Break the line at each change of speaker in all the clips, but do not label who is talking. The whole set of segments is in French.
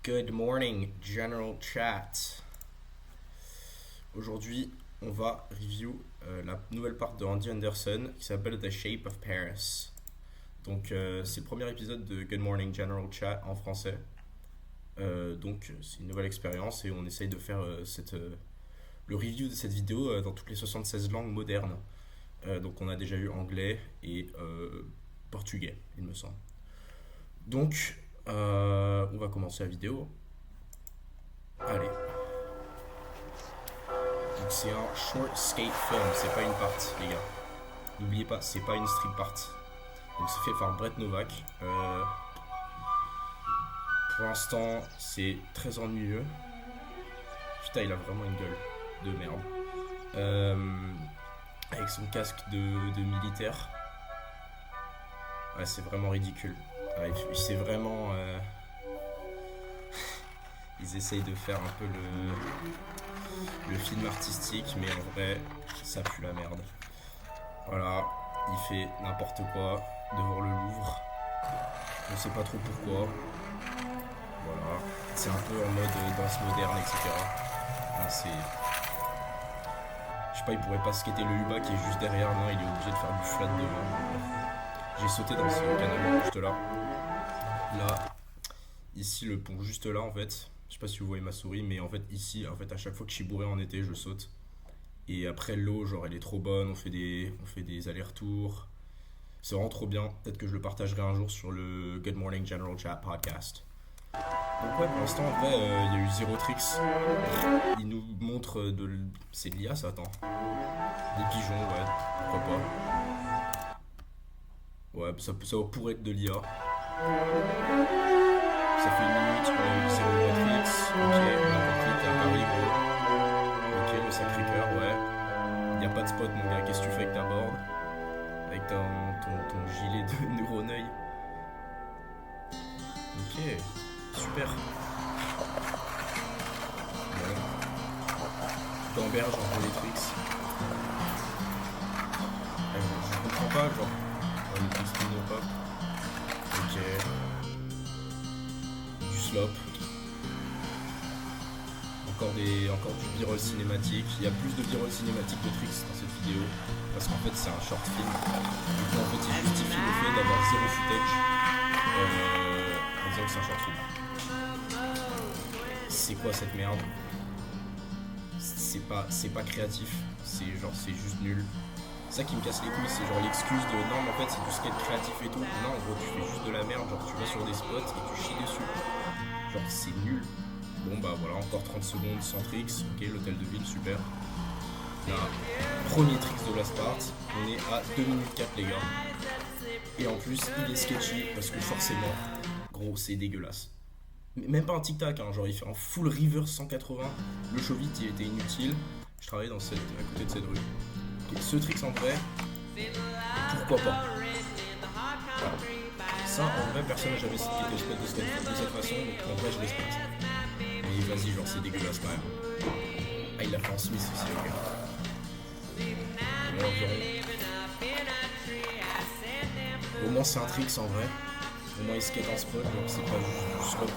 Good morning, General Chat. Aujourd'hui, on va review la nouvelle part de Andy Anderson qui s'appelle The Shape of Paris. Donc, c'est le premier épisode de Good Morning, General Chat en français. Donc, c'est une nouvelle expérience et on essaye de faire le review de cette vidéo dans toutes les 76 langues modernes. Donc, on a déjà eu anglais et portugais, il me semble. Donc, on va commencer la vidéo. Allez. Donc c'est un short skate film, c'est pas une partie, les gars. N'oubliez pas, c'est pas une street party. Donc c'est fait par Brett Novak. Pour l'instant, c'est très ennuyeux. Putain, il a vraiment une gueule de merde. Avec son casque de militaire. Ouais, c'est vraiment ridicule. Ouais, c'est vraiment... Ils essayent de faire un peu le film artistique, mais en vrai, ça pue la merde. Voilà, il fait n'importe quoi devant le Louvre. On sait pas trop pourquoi. Voilà, c'est un peu en mode danse moderne, etc. Enfin, c'est... Je sais pas, il pourrait pas skater le Uba qui est juste derrière, non, il est obligé de faire du flat devant. J'ai sauté dans ce canal juste là. Là, ici, le pont juste là, en fait. Je sais pas si vous voyez ma souris, mais en fait, ici, en fait, à chaque fois que je suis bourré en été, je saute. Et après, l'eau, genre, elle est trop bonne, on fait des allers-retours. C'est vraiment trop bien. Peut-être que je le partagerai un jour sur le Good Morning General Chat podcast. Donc ouais, pour l'instant, en vrai, il y a eu zéro tricks. Il nous montre C'est de l'IA, ça, attends. Des pigeons, ouais, pourquoi pas. Ouais, ça pourrait être de l'IA. Ça fait une minute qu'on a eu zéro tricks. Ok, on a compris, t'es à Paris, gros. Ok, le Sacré-Cœur, ouais. Y a pas de spot, mon gars, qu'est-ce que tu fais avec ta board? Avec ton gilet de neuroneuil. Ok, super. Bon. Gamberge, on les tricks. Je comprends pas, genre. Le tricks qui n'ont pas. Ok. Du slop. Encore du b-roll cinématique. Il y a plus de b-roll cinématique de tricks dans cette vidéo. Parce qu'en fait, c'est un short film. Du coup, en fait, il justifie le fait d'avoir zéro footage. En disant que c'est un short film. C'est quoi cette merde? C'est pas créatif. C'est juste nul. C'est ça qui me casse les couilles, c'est genre l'excuse de non, mais en fait, c'est du skate créatif et tout. Non, en gros, tu fais juste de la merde. Genre, tu vas sur des spots et tu chies dessus. Genre, c'est nul. Bon, bah voilà, encore 30 secondes sans tricks. Ok, l'hôtel de ville, super. Là, premier tricks de la part. On est à 2 minutes 4, les gars. Et en plus, il est sketchy parce que forcément, gros, c'est dégueulasse. Même pas un tic-tac, hein, genre il fait un full reverse 180. Le chauvit, il était inutile. Je travaillais à côté de cette rue. Okay, ce trick en vrai, pourquoi pas? Voilà. Ça, en vrai, personne n'a jamais skaté le spot de cette façon, donc en vrai, je respecte. Mais vas-y, genre, c'est dégueulasse quand même. Ah, il l'a fait en Smith aussi, ok. Bon, environ. Au moins, c'est un trick en vrai. Au moins, il skate en spot, donc c'est pas juste du slope.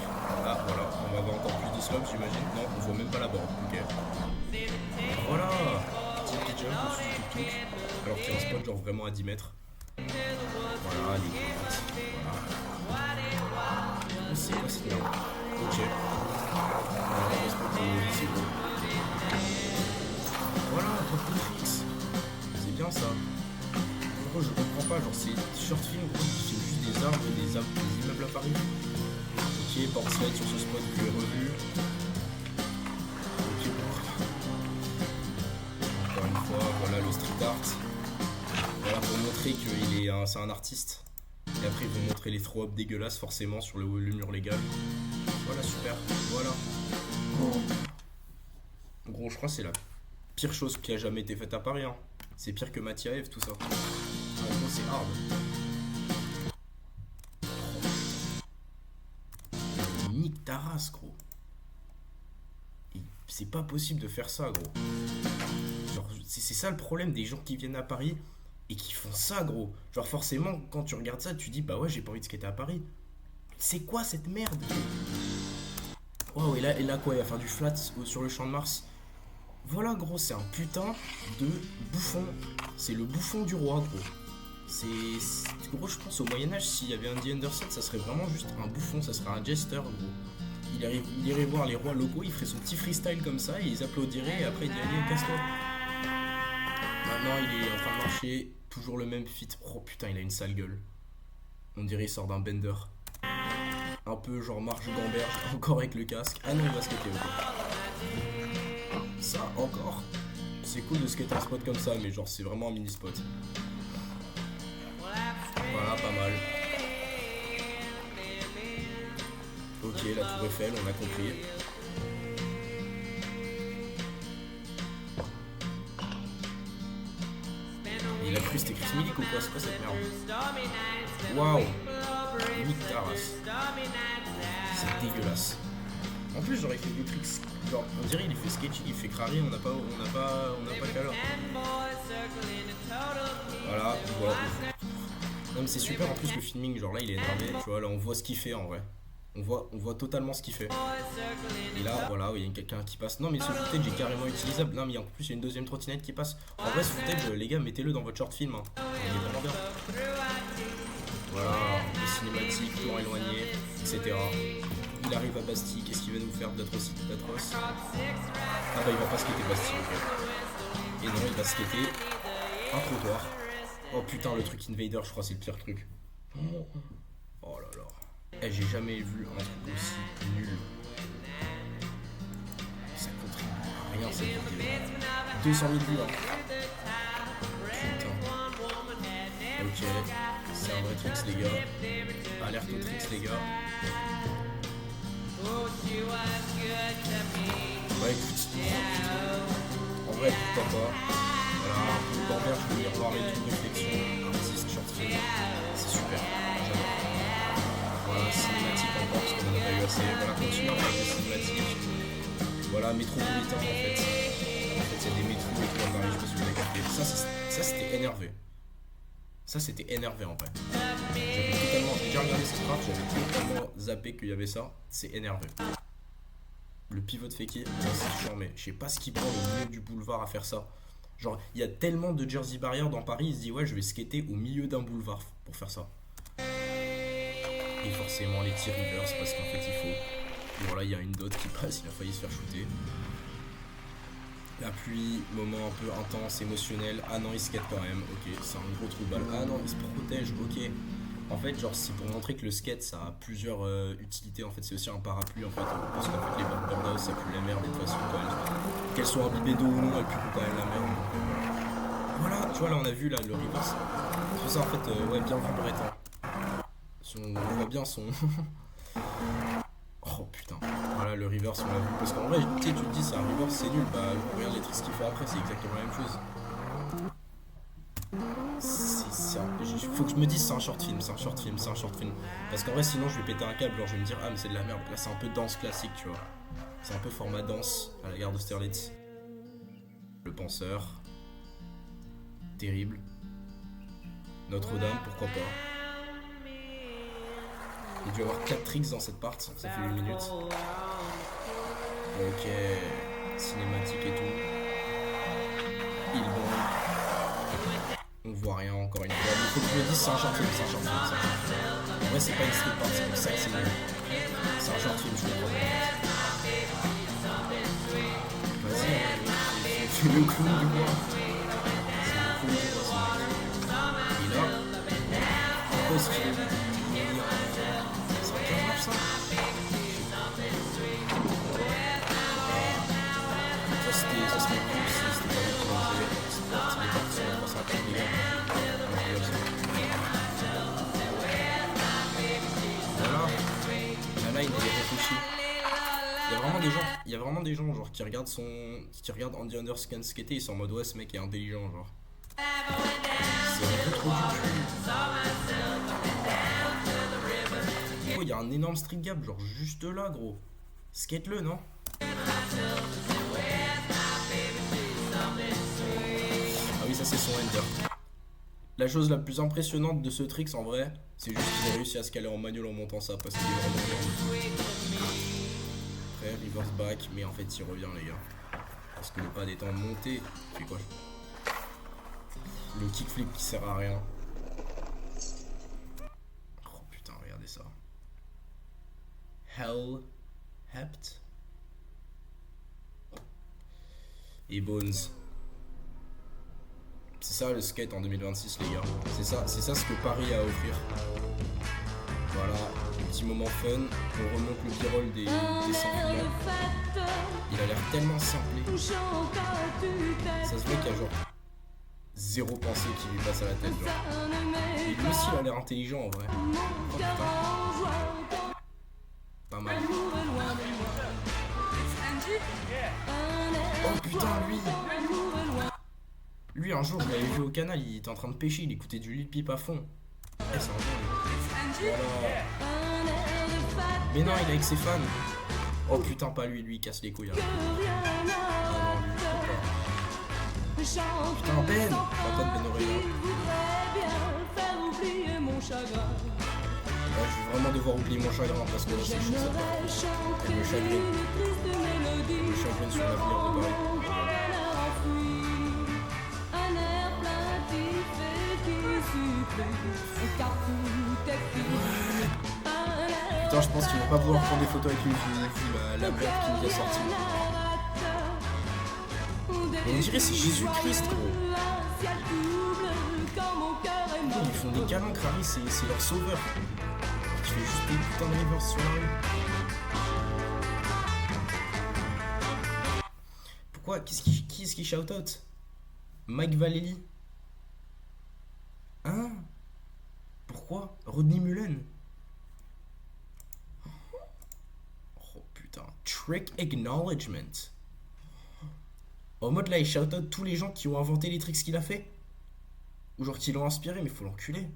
Ah, voilà, on va avoir encore plus de slope, j'imagine. Non, on voit même pas la board, ok. Voilà! Petit jump au-dessus du tuk-tuk, alors qu'il y a un spot genre vraiment à 10 mètres. Voilà, les pointes. Voilà. C'est quoi cette merde? Ok. C'est beau. Voilà, trop de tricks. C'est bien ça. Pourquoi je comprends pas, genre c'est short film, gros, c'est juste des arbres et des immeubles à Paris. Ok, portrait sur ce spot que j'ai revu. Ok, encore une fois, voilà le street art. Voilà pour montrer que c'est un artiste. Et après ils vont montrer les throw-ups dégueulasses forcément sur le mur légal. Voilà, super, voilà. En gros, je crois que c'est la pire chose qui a jamais été faite à Paris, hein. C'est pire que Mathiaev, tout ça. En gros, c'est hard. Nique ta race, gros. Et c'est pas possible de faire ça, gros. Genre, c'est ça le problème des gens qui viennent à Paris et qui font ça, gros. Genre, forcément, quand tu regardes ça, tu dis, bah ouais, j'ai pas envie de skater à Paris. C'est quoi cette merde? Waouh, et là quoi, il va faire du flat sur le champ de Mars. Voilà gros, c'est un putain de bouffon. C'est le bouffon du roi gros. Gros, je pense au Moyen-Âge, s'il y avait Andy Anderson, ça serait vraiment juste un bouffon, ça serait un jester gros. Il irait voir les rois locaux, il ferait son petit freestyle comme ça, et ils applaudiraient, et après il dirait allez, casse-toi. Maintenant il est en train de marcher, toujours le même fit. Oh putain, il a une sale gueule. On dirait il sort d'un bender. Un peu genre Marge Gamberge, encore avec le casque. Ah non, il va skater, ok. Ça, encore. C'est cool de skater un spot comme ça, mais genre c'est vraiment un mini spot. Voilà, pas mal. Ok, la tour Eiffel, on a compris. Il a cru c'était Chris Milik ou quoi? C'est quoi cette merde? Waouh! Nick Taras. C'est dégueulasse. En plus, j'aurais fait des tricks. Genre, on dirait il fait sketchy, il fait crari, on n'a pas qu'à l'heure. Voilà. Non mais c'est super en plus le filming, genre là il est énervé, tu vois, là on voit ce qu'il fait en vrai. On voit totalement ce qu'il fait. Et là, voilà, il y a quelqu'un qui passe. Non mais ce footage est carrément utilisable. Non mais en plus il y a une deuxième trottinette qui passe. En vrai ce footage, les gars, mettez-le dans votre short film. Hein. Il est vraiment bien. Voilà, les cinématiques, plan éloigné, etc. Il arrive à Bastille, qu'est-ce qu'il va nous faire d'atroce? Ah bah il va pas skater Bastille, ok. Et non, il va skater un trottoir. Oh putain, le truc Invader, je crois c'est le pire truc. Oh là là. Eh, j'ai jamais vu un truc aussi nul. Ça contribue à rien cette vidéo. 200 000 vues là. Putain. Ok, c'est un vrai tricks les gars. Alerte au tricks les gars. Bah écoute, en vrai pourquoi pas. Voilà, un peu d'envers, je vais revoir et tout, réflexion, artiste, short film. C'est super, j'adore. Voilà, cinématique encore, parce qu'on en a pas eu assez. Voilà, continue à faire des cinématiques. Voilà, métropolitain en fait. En fait, il y a des métros et tout dans Paris, je sais pas si vous avez capté. Ça c'était énervé. Ça c'était énervé en vrai. J'ai déjà regardé ce scratch, j'avais totalement zappé qu'il y avait ça. C'est énervé. Le pivot de Fekir, c'est charmé. Je sais pas ce qu'il prend au milieu du boulevard à faire ça. Genre, il y a tellement de Jersey barrières dans Paris, il se dit ouais, je vais skater au milieu d'un boulevard pour faire ça. Et forcément, les tirs reverse parce qu'en fait, il faut. Et voilà, il y a une dot qui passe, il a failli se faire shooter. La pluie, moment un peu intense, émotionnel. Ah non, il skate quand même, ok, c'est un gros trou de balle. Ah non, il se protège, ok. En fait, genre, c'est pour montrer que le skate ça a plusieurs utilités. En fait, c'est aussi un parapluie en fait. Parce qu'en fait, les boarders ça pue la merde de toute façon quand même. Qu'elles soient imbibées d'eau ou non, elles puent quand même la merde. Voilà, tu vois, là on a vu là, le reverse. C'est pour ça en fait, ouais, bien vu Breton. On voit bien son. Oh putain, voilà le reverse on l'a vu. Parce qu'en vrai, tu sais, tu te dis, c'est un reverse, c'est nul. Bah, regarde les tricks qu'il fait après, c'est exactement la même chose. Faut que je me dise c'est un short film. Parce qu'en vrai sinon je vais péter un câble, genre je vais me dire ah mais c'est de la merde. Là c'est un peu danse classique tu vois. C'est un peu format danse à la gare d'Austerlitz. Le penseur. Terrible. Notre-Dame, pourquoi pas. Il doit y avoir 4 tricks dans cette part, ça fait 8 minutes. Ok. Cinématique et tout. Il bombe. On voit rien encore une fois. Il faut que je me dise c'est un short film. En vrai c'est pas une street part, c'est pour ça que c'est nul. C'est un short film, je comprends pas. Vas-y, fais le clown du bois. C'est le clown du bois, ce mec. Et là, pourquoi est-ce qu'il est là? C'est un 15 match ça? Ça serait cool si c'était pas lui qui l'en faisait. C'est les parties sur les 350 millions. Voilà. Là, il est réfléchi. Il y a vraiment des gens genre qui regardent Andy Anderson skater, ils sont en mode ouais ce mec est intelligent genre. C'est un peu trop du cul. Oh, il y a un énorme street gap genre juste là gros. Skate-le non? Ah oui, ça c'est son ender. La chose la plus impressionnante de ce trick en vrai, c'est juste qu'il a réussi à se caler en manuel en montant ça parce qu'il est vraiment bien. Après reverse back, mais en fait il revient les gars. Parce que le pad étant monté, il fait quoi? Le kickflip qui sert à rien. Oh putain, regardez ça. Hell Hept. Et Bones. C'est ça le skate en 2026 les gars. C'est ça ce que Paris a à offrir. Voilà, petit moment fun. On remonte le b-roll des sans-filants. Il a l'air tellement simplé. Ça se voit qu'il y a genre zéro pensée qui lui passe à la tête genre. Et lui aussi il a l'air intelligent en vrai. Oh, putain. Pas mal. Oh putain lui. Lui un jour je l'avais vu au canal, il était en train de pêcher, il écoutait du Lil Peep à fond. Eh c'est un bon lui. Voilà. Mais non il est avec ses fans. Oh putain pas lui, lui il casse les couilles là. Ah non lui je peux pas. Putain Ben. Pas Ben Orella. Ouais, je vais vraiment devoir oublier mon chagrin parce que c'est chaud cette partie. Elle me chagrine. Elle me chagrine sur l'avenir de Paris. Putain, je pense qu'ils vont pas pouvoir prendre des photos avec lui vu la merde qui nous a sorti. On dirait c'est Jésus-Christ gros. Ils font des câlins, Crary, c'est leur sauveur. Tu fais juste des putains de reverse sur la rue. Pourquoi? Qui est-ce qui shout out? Mike Vallely. Hein? Pourquoi? Rodney Mullen. Oh putain. Trick acknowledgement. En mode là il shout out tous les gens qui ont inventé les tricks qu'il a fait. Ou genre qui l'ont inspiré, mais faut l'enculer.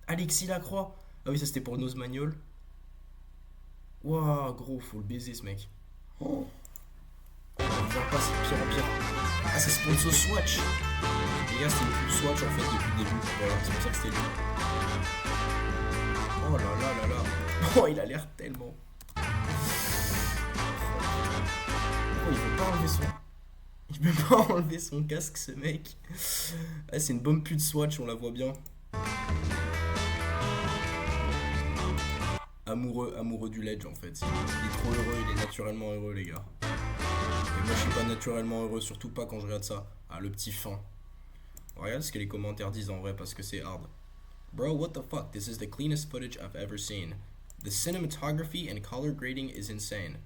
Alexis Lacroix. Ah oui, ça c'était pour Nose Manual. Waouh, gros, faut le baiser ce mec. Oh. On vient pas, c'est pire en pire. Ah, c'est sponsor Swatch. Les gars, c'est une pub Swatch en fait depuis le début. Voilà, c'est pour ça que c'était lui. Oh là là là là. Oh, il a l'air tellement. Oh, il veut pas enlever son. Il peut pas enlever son casque ce mec. Ah, c'est une bonne pute Swatch, on la voit bien. Amoureux du ledge en fait. Il est trop heureux, il est naturellement heureux les gars. Et moi je suis pas naturellement heureux, surtout pas quand je regarde ça. Ah le petit fin. Regarde ce que les commentaires disent en vrai parce que c'est hard. Bro, what the fuck? This is the cleanest footage I've ever seen. The cinematography and color grading is insane.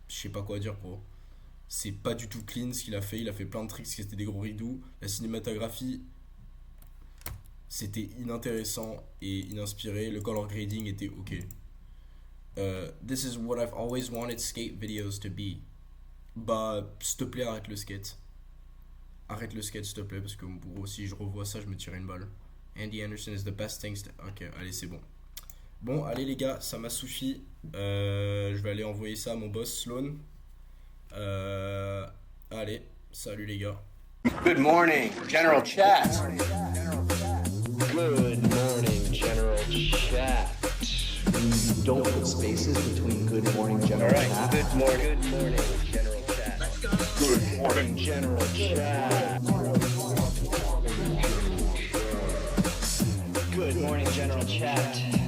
Je sais pas quoi dire gros. C'est pas du tout clean ce qu'il a fait. Il a fait plein de tricks qui étaient des gros rideaux. La cinématographie, c'était inintéressant et ininspiré. Le color grading était ok. This is what I've always wanted skate videos to be. Bah, s'il te plaît, arrête le skate. Arrête le skate, s'il te plaît, parce que gros, si je revois ça, je me tire une balle. Andy Anderson is the best things. Ok, allez, c'est bon. Bon, allez les gars, ça m'a suffi. Je vais aller envoyer ça à mon boss Sloan. Allez, salut les gars.
Good morning, General Chat.
Good morning, General Chat.
Don't put spaces between good morning, General
All right,
Chat.
good morning, General Chat.
Good morning,
General Chat. Good morning, General Chat.